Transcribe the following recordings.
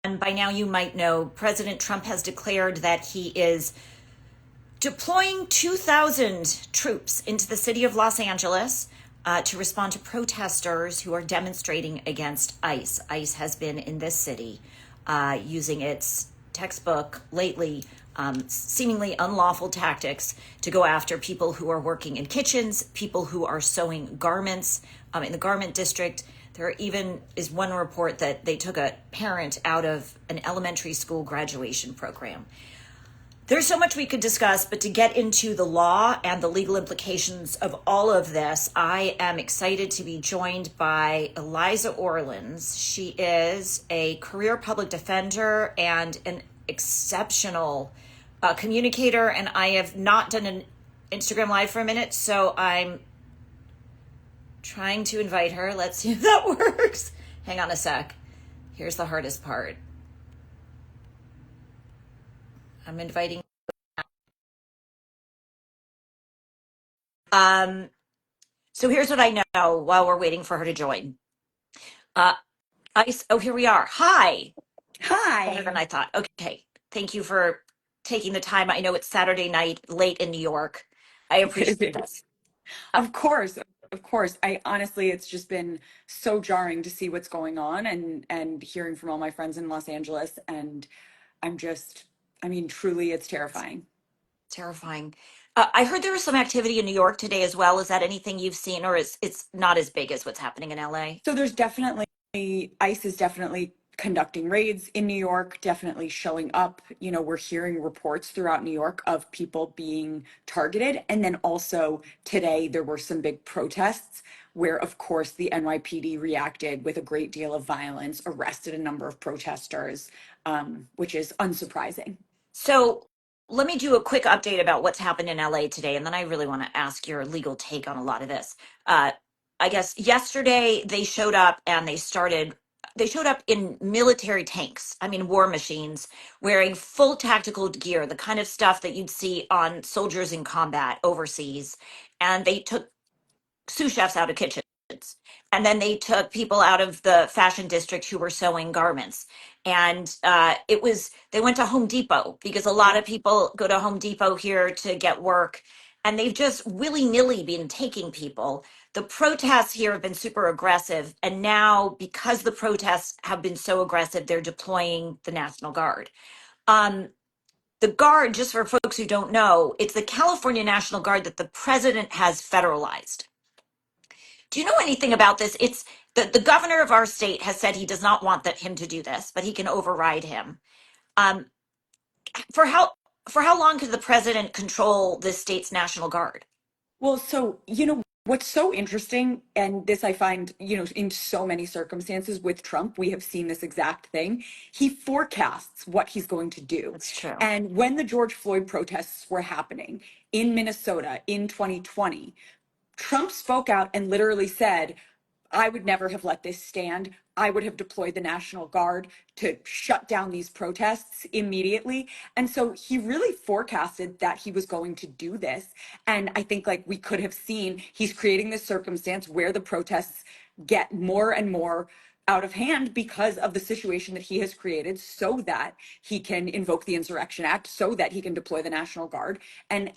by now you might know President Trump has declared that he is deploying 2,000 troops into the city of Los Angeles to respond to protesters who are demonstrating against ICE. ICE has been in this city using its textbook lately, seemingly unlawful tactics to go after people who are working in kitchens, people who are sewing garments in the garment district. There even is one report that they took a parent out of an elementary school graduation program. There's so much we could discuss, but to get into the law and the legal implications of all of this, I am excited to be joined by Eliza Orlins. She is a career public defender and an exceptional communicator, and I have not done an Instagram Live for a minute, so I'm trying to invite her. Let's see if that works. Hang on a sec. Here's the hardest part. I'm inviting. So here's what I know while we're waiting for her to join. Oh, here we are. Hi. Better than Hi. I thought. Okay. Thank you for taking the time. I know it's Saturday night, late in New York. I appreciate this. Of course, of course. I honestly, it's just been so jarring to see what's going on and hearing from all my friends in Los Angeles. And I'm just, I mean, truly, it's terrifying. Terrifying. I heard there was some activity in New York today as well. Is that anything you've seen, or is it's not as big as what's happening in LA? So there's definitely, ICE is definitely conducting raids in New York, definitely showing up. We're hearing reports throughout New York of people being targeted. And then also today, there were some big protests where, of course, the NYPD reacted with a great deal of violence, arrested a number of protesters, which is unsurprising. So let me do a quick update about what's happened in LA today, and then I really want to ask your legal take on a lot of this. Uh, I guess yesterday they showed up and they showed up in military tanks, I mean, war machines, wearing full tactical gear, the kind of stuff that you'd see on soldiers in combat overseas. And they took sous chefs out of kitchens. And then they took people out of the fashion district who were sewing garments. And they went to Home Depot because a lot Yeah. of people go to Home Depot here to get work. And they've just willy nilly been taking people. The protests here have been super aggressive. And now, because the protests have been so aggressive, they're deploying the National Guard. Um, the Guard, just for folks who don't know, it's the California National Guard that the president has federalized. Do you know anything about this? It's the governor of our state has said he does not want him to do this, but he can override him. Um, for how for how long could the president control this state's national guard? Well, so, what's so interesting, and this I find, in so many circumstances with Trump, we have seen this exact thing. He forecasts what he's going to do. That's true. And when the George Floyd protests were happening in Minnesota in 2020, Trump spoke out and literally said, I would never have let this stand. I would have deployed the National Guard to shut down these protests immediately. And so he really forecasted that he was going to do this. And I think, like, we could have seen, he's creating this circumstance where the protests get more and more out of hand because of the situation that he has created, so that he can invoke the Insurrection Act, so that he can deploy the National Guard and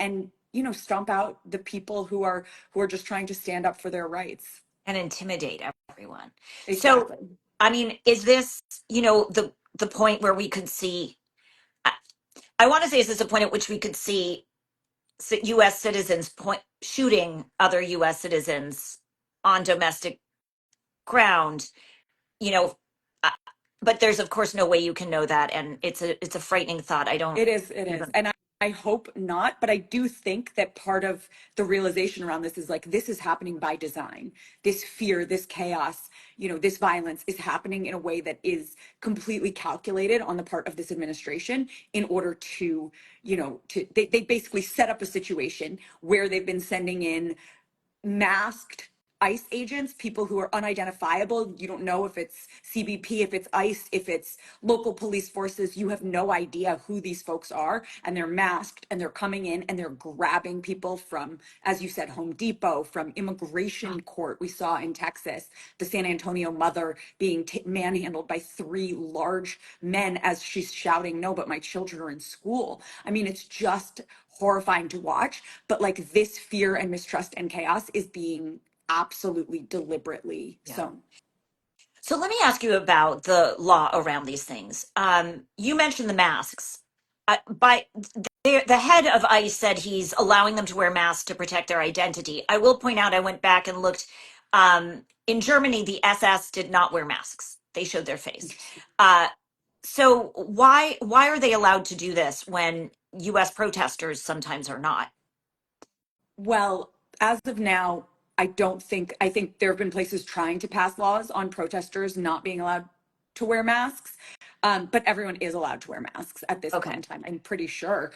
stomp out the people who are just trying to stand up for their rights. And intimidate everyone. So, Exactly. I mean, is this, the point where we could see I, I want to say is this a point at which we could see US citizens shooting other US citizens on domestic ground, you know, uh, but there's of course no way you can know that, and it's a frightening thought. I don't It is. even. And I hope not, but I do think that part of the realization around this is like, this is happening by design. This fear, this chaos, this violence is happening in a way that is completely calculated on the part of this administration in order to, they basically set up a situation where they've been sending in masked ICE agents, people who are unidentifiable. You don't know if it's CBP, if it's ICE, if it's local police forces. You have no idea who these folks are, and they're masked and they're coming in and they're grabbing people from, as you said, Home Depot, from immigration court. We saw in Texas the San Antonio mother being manhandled by three large men as she's shouting, "No, but my children are in school." I mean, it's just horrifying to watch, but like this fear and mistrust and chaos is being absolutely deliberately Yeah. sown. So let me ask you about the law around these things. You mentioned the masks. By the head of ICE said he's allowing them to wear masks to protect their identity. I will point out, I went back and looked. In Germany, the SS did not wear masks; they showed their face. Interesting. So why are they allowed to do this when U.S. protesters sometimes are not? Well, as of now, I think there have been places trying to pass laws on protesters not being allowed to wear masks. But everyone is allowed to wear masks at this point in Okay, time, I'm pretty sure.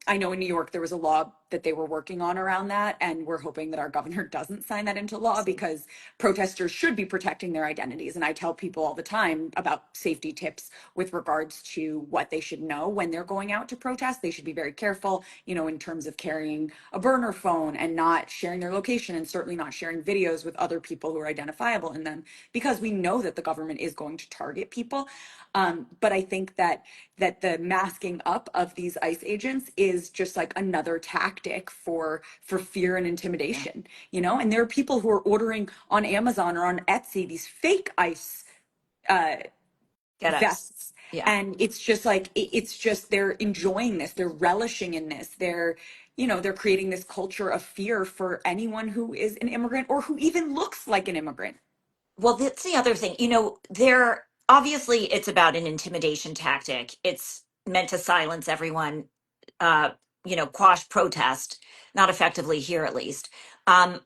I know in New York there was a law that they were working on around that, and we're hoping that our governor doesn't sign that into law see. because protesters should be protecting their identities. And I tell people all the time about safety tips with regards to what they should know when they're going out to protest. They should be very careful, you know, in terms of carrying a burner phone and not sharing their location, and certainly not sharing videos with other people who are identifiable in them, because we know that the government is going to target people. But I think that the masking up of these ICE agents is just like another tactic for fear and Yeah, intimidation, you know. And there are people who are ordering on Amazon or on Etsy these fake ICE uh, get us. vests, Yeah. and it's just like it's just they're enjoying this, they're relishing in this, they're, you know, they're creating this culture of fear for anyone who is an immigrant or who even looks like an immigrant. Well, that's the other thing. There obviously it's about an intimidation tactic. It's meant to silence everyone, uh, quash protest, not effectively here at least. Um,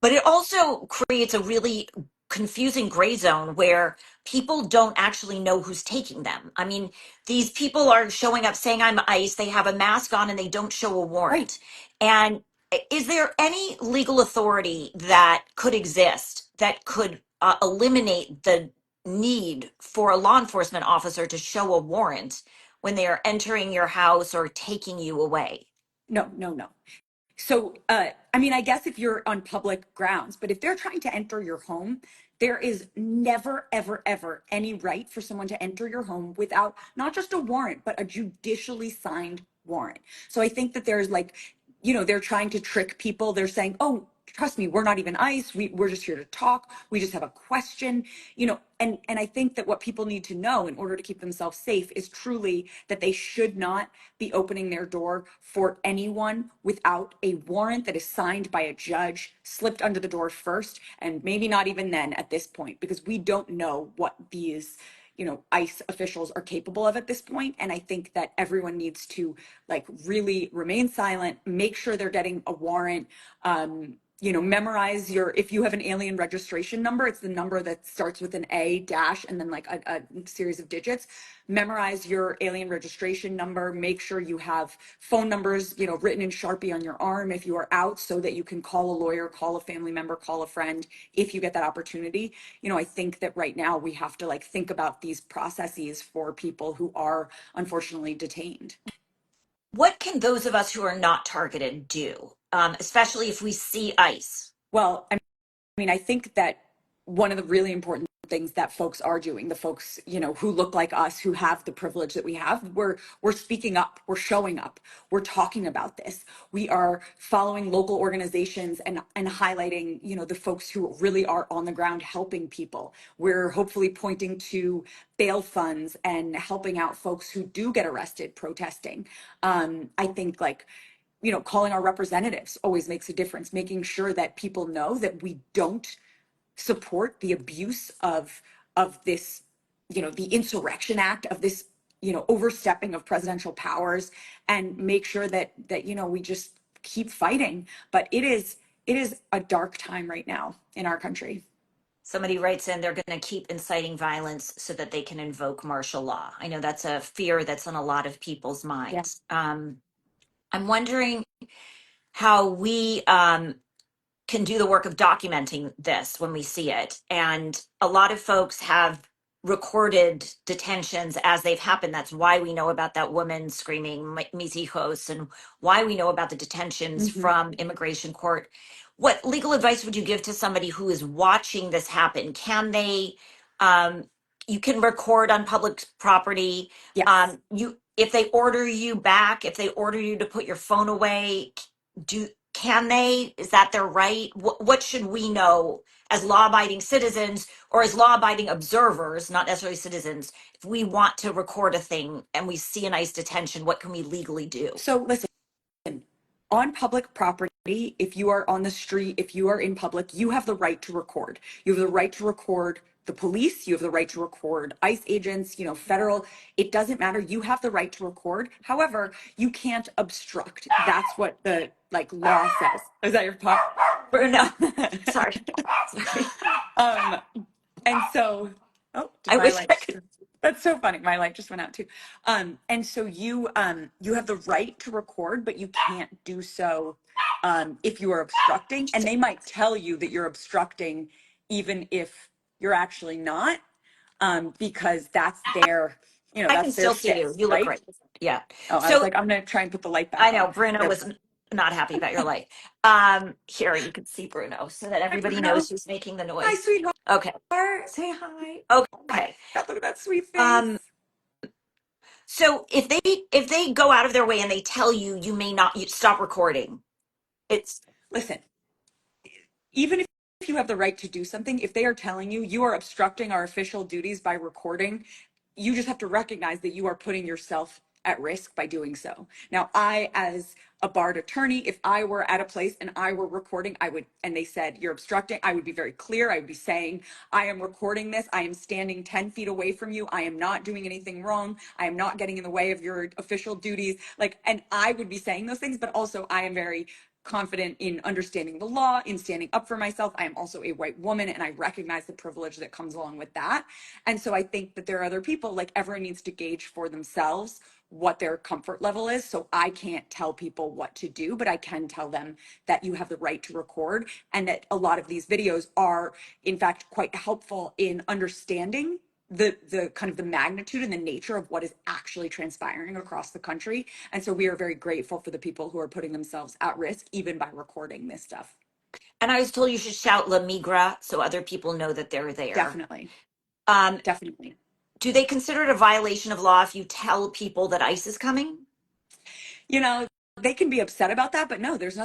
but it also creates a really confusing gray zone where people don't actually know who's taking them. I mean, these people are showing up saying I'm ICE, they have a mask on and they don't show a Right. warrant. And is there any legal authority that could exist that could eliminate the need for a law enforcement officer to show a warrant when they are entering your house or taking you away? No, no, no. So, I mean, I guess if you're on public grounds, but if they're trying to enter your home, there is never, ever, ever any right for someone to enter your home without not just a warrant, but a judicially signed warrant. So I think that there's like, you know, they're trying to trick people. They're saying, "Oh, trust me, we're not even ICE. We're just here to talk. We just have a question," you know. And I think that what people need to know in order to keep themselves safe is truly that they should not be opening their door for anyone without a warrant that is signed by a judge, slipped under the door first, and maybe not even then at this point, because we don't know what these, you know, ICE officials are capable of at this point. And I think that everyone needs to like really remain silent, make sure they're getting a warrant. You know, memorize your, if you have an alien registration number, it's the number that starts with an A dash and then like a series of digits. Memorize your alien registration number. Make sure you have phone numbers, you know, written in Sharpie on your arm if you are out, so that you can call a lawyer, call a family member, call a friend if you get that opportunity. You know, I think that right now we have to like think about these processes for people who are unfortunately detained. What can those of us who are not targeted do, especially if we see ICE? Well, I mean, I think that one of the really important things that folks are doing, the folks, you know, who look like us, who have the privilege that we have, we're speaking up, we're showing up, we're talking about this. We are following local organizations and highlighting, you know, the folks who really are on the ground helping people. We're hopefully pointing to bail funds and helping out folks who do get arrested protesting. I think like, you know, calling our representatives always makes a difference, making sure that people know that we don't support the abuse of this, you know, the insurrection act, of this, you know, overstepping of presidential powers, and make sure that you know, we just keep fighting. But it is a dark time right now in our country. Somebody writes in they're going to keep inciting violence so that they can invoke martial law. I know that's a fear that's on a lot of people's Yeah. minds. I'm wondering how we can do the work of documenting this when we see it. And a lot of folks have recorded detentions as they've happened. That's why we know about that woman screaming mis hijos, and why we know about the detentions Hmm. from immigration court. What legal advice would you give to somebody who is watching this happen? Can they, um, you can record on public property. Yes. You, if they order you back, if they order you to put your phone away, do, can they, is that their right? What should we know as law-abiding citizens, or as law-abiding observers, not necessarily citizens, if we want to record a thing and we see an ICE detention, what can we legally do? So listen, on public property, if you are on the street, if you are in public, you have the right to record. You have the right to record the police, you have the right to record ICE agents, you know, federal, it doesn't matter. You have the right to record. However, you can't obstruct. That's what the like law says. Is that your pup? Bruno, sorry, sorry. um, and so, oh, did I my wish light I just, could. that's so funny. My light just went out too. And so you have the right to record, but you can't do so if you are obstructing. And they might tell you that you're obstructing, even if you're actually not, because that's their, you know, I can that's their still see shit, you. You look right? great. Yeah. Oh, I was So like, I'm gonna try and put the light I back know on. Bruno There we was go. not happy about your light. Here, you can see Bruno so that Hi, everybody Bruno. knows who's making the Hi, noise. sweetheart. Okay. Say hi. Oh my Okay. God, look at that sweet face. Um, so if they go out of their way and they tell you you may not, you stop recording, it's Listen, even if you have the right to do something, if they are telling you you are obstructing our official duties by recording, you just have to recognize that you are putting yourself at risk by doing so. Now, I, as a barred attorney, if I were at a place and I were recording, I would, and they said, you're obstructing, I would be very clear. I would be saying, I am recording this. I am standing 10 feet away from you. I am not doing anything wrong. I am not getting in the way of your official duties. Like, and I would be saying those things, but also I am very confident in understanding the law, in standing up for myself. I am also a white woman and I recognize the privilege that comes along with that. And so I think that there are other people, like everyone needs to gauge for themselves what their comfort level is. So I can't tell people what to do, but I can tell them that you have the right to record, and that a lot of these videos are in fact quite helpful in understanding the kind of the magnitude and the nature of what is actually transpiring across the country. And so we are very grateful for the people who are putting themselves at risk even by recording this stuff. and I was told you should shout La Migra so other people know that they're there. Definitely. Um, Definitely. do they consider it a violation of law if you tell people that ICE is coming? You know, they can be upset about that, but no, there's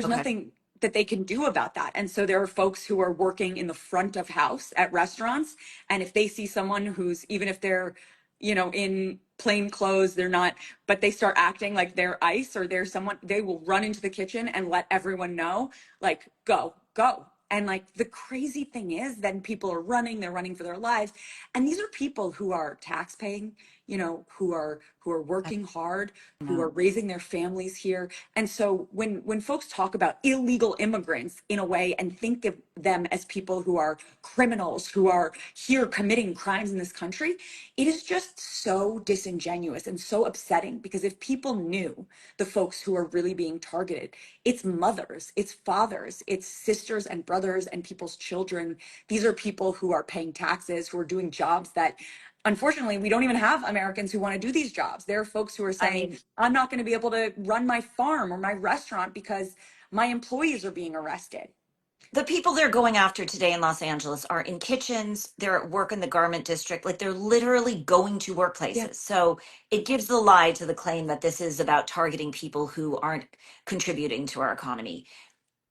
Okay. nothing that they can do about that. And so there are folks who are working in the front of house at restaurants, and if they see someone who's, even if they're, you know, in plain clothes, they're not, but they start acting like they're ICE or they're someone, they will run into the kitchen and let everyone know, like, go, go. And like the crazy thing is, then people are running, they're running for their lives. And these are people who are tax paying, you know, who are I working hard, who are know. raising their families here. And so when folks talk about illegal immigrants in a way and think of them as people who are criminals, who are here committing crimes in this country, it is just so disingenuous and so upsetting, because if people knew the folks who are really being targeted, it's mothers, it's fathers, it's sisters and brothers and people's children. These are people who are paying taxes, who are doing jobs that unfortunately we don't even have Americans who want to do these jobs. There are folks who are I saying, mean, I'm not going to be able to run my farm or my restaurant because my employees are being arrested. the people they're going after today in Los Angeles are in kitchens, they're at work in the garment district, like they're literally going to Yeah. workplaces. So it gives the lie to the claim that this is about targeting people who aren't contributing to our economy.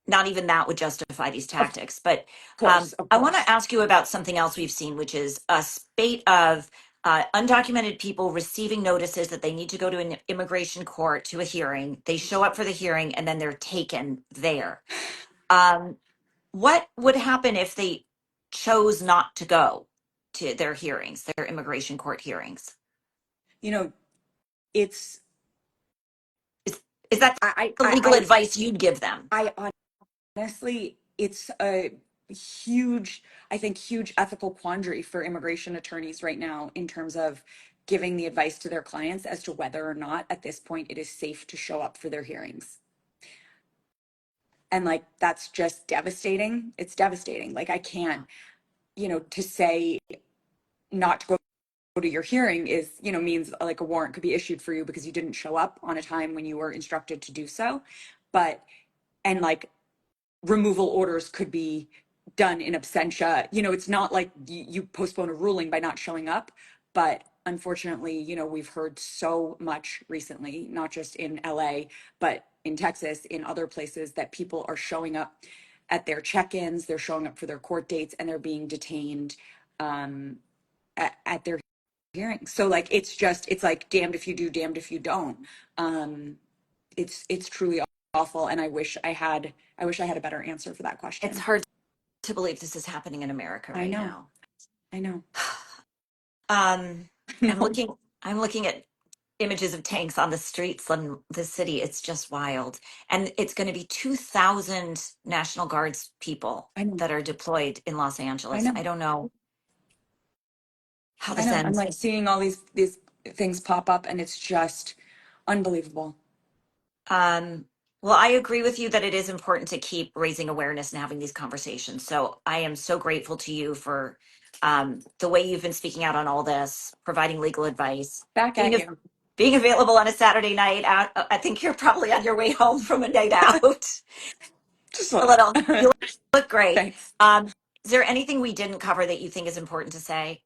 Not even that would justify these Of tactics. But course, of I want to course. ask you about something else we've seen, which is a spate of undocumented people receiving notices that they need to go to an immigration court to a hearing. They show up for the hearing and then they're taken there. Um, what would happen if they chose not to go to their hearings, their immigration court hearings? You know, it's Is, is that I the I legal I advice you'd give them? I honestly, it's a huge, I think, huge ethical quandary for immigration attorneys right now in terms of giving the advice to their clients as to whether or not at this point it is safe to show up for their hearings. And like, that's just devastating. It's devastating. Like, I can't, to say not to go to your hearing is, means like a warrant could be issued for you because you didn't show up on a time when you were instructed to do so. But, and like, removal orders could be done in absentia. It's not like you postpone a ruling by not showing up, but unfortunately, we've heard so much recently, not just in LA, but in Texas, in other places, that people are showing up at their check-ins, they're showing up for their court dates, and they're being detained at their hearings. So like, it's like damned if you do, damned if you don't. It's truly awful, and I wish I had a better answer for that It's question. hard to believe this is happening in America I right know. now. I know. Um, I'm No. looking at images of tanks on the streets in the city. It's just wild. And it's going to be 2,000 National Guards people I know. that are deployed in Los I Angeles. know. I don't know how I this know. I'm ends. like seeing all these things pop up, and it's just unbelievable. Um, well, I agree with you that it is important to keep raising awareness and having these conversations. So I am so grateful to you for the way you've been speaking out on all this, providing legal advice, Back being at a, you. being available on a Saturday night. Out, I think you're probably on your way home from a night out. Just A a little. little. You look great. Thanks. Is there anything we didn't cover that you think is important to say?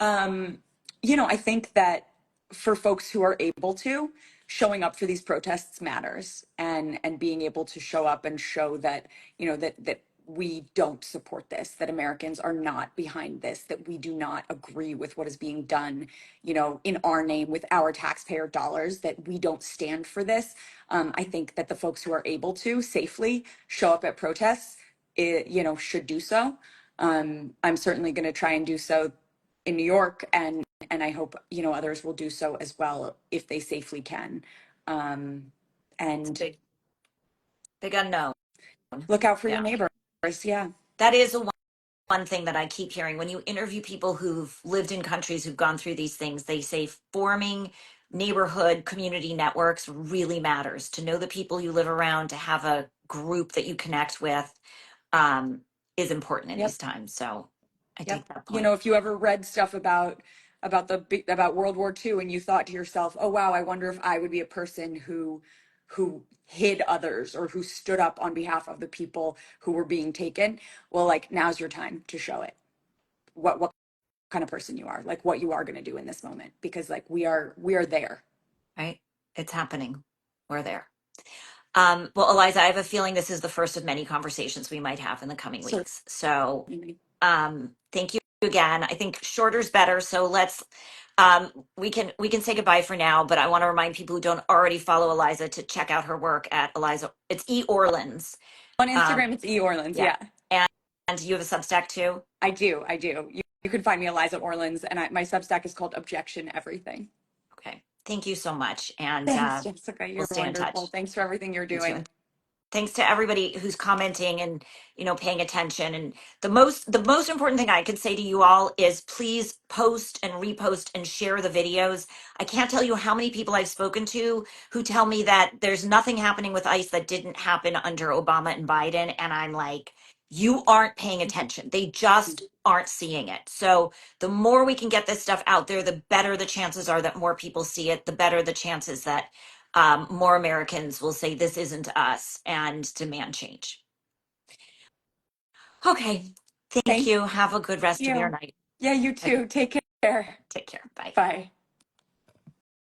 Um, I think that for folks who are able to, showing up for these protests matters, and being able to show up and show that, that we don't support this, that Americans are not behind this, that we do not agree with what is being done, in our name with our taxpayer dollars, that we don't stand for this. I think that the folks who are able to safely show up at protests, should do so. I'm certainly going to try and do so in New York, and I hope others will do so as well if they safely can. It's a And big unknown. look out for your Yeah, neighbors. Yeah. that is a one thing that I keep hearing when you interview people who've lived in countries who've gone through these things. They say forming neighborhood community networks really matters. To know the people you live around, to have a group that you connect with, um, is important in Yep. these times. So I Yep. take that point. If you ever read stuff about World War II, and you thought to yourself, "Oh wow, I wonder if I would be a person who hid others, or who stood up on behalf of the people who were being taken." Well, like, now's your time to show it. What kind of person you are, like what you are going to do in this moment, because like we are there. Right? It's happening. We're there. Well, Eliza, I have a feeling this is the first of many conversations we might have in the coming weeks. So Certainly. thank you again. I think shorter's better. So let's we can say goodbye for now, but I want to remind people who don't already follow Eliza to check out her work at Eliza. It's E Orlins. On Um, Instagram, it's E Orlins. yeah. Yeah, And you have a Substack too? I do. I do. You can find me Eliza Orlins, and my Substack is called Objection Everything. Okay. Thank you so much. And Thanks, Jessica. we'll You're stay in wonderful. touch. Thanks for everything you're You too. doing. And thanks to everybody who's commenting and paying attention. And the most important thing I could say to you all is please post and repost and share the videos. I can't tell you how many people I've spoken to who tell me that there's nothing happening with ICE that didn't happen under Obama and Biden, and I'm like, you aren't paying attention. They just aren't seeing it. So the more we can get this stuff out there, the better the chances are that more people see it, the better the chances that more Americans will say this isn't us and demand change. Okay. Thank Thank you. Have a good rest of your you. night. Yeah, you Okay. too. Take care. Take care. Bye. Bye.